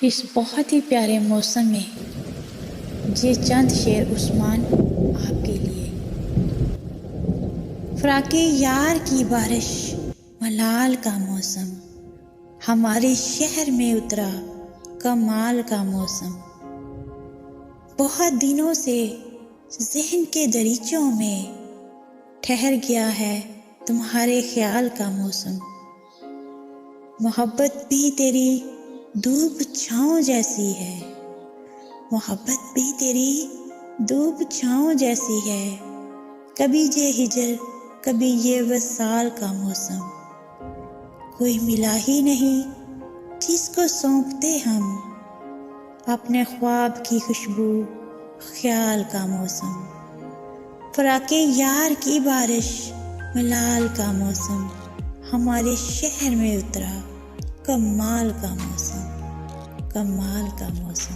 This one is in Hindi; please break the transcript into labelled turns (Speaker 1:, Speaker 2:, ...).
Speaker 1: इस बहुत ही प्यारे मौसम में ये चंद शेर उस्मान आपके लिए। फ़राक़े यार की बारिश, मलाल का मौसम, हमारे शहर में उतरा कमाल का मौसम। बहुत दिनों से ज़हन के दरीचों में ठहर गया है तुम्हारे ख्याल का मौसम। मोहब्बत भी तेरी धूप छाँव जैसी है, मोहब्बत भी तेरी धूप छाँव जैसी है। कभी ये हिजर, कभी ये वसाल का मौसम। कोई मिला ही नहीं जिसको सौंपते हम अपने ख्वाब की खुशबू, ख्याल का मौसम। फ़राक़े यार की बारिश, मलाल का मौसम, हमारे शहर में उतरा कमाल का मौसम, कमाल का मौसम।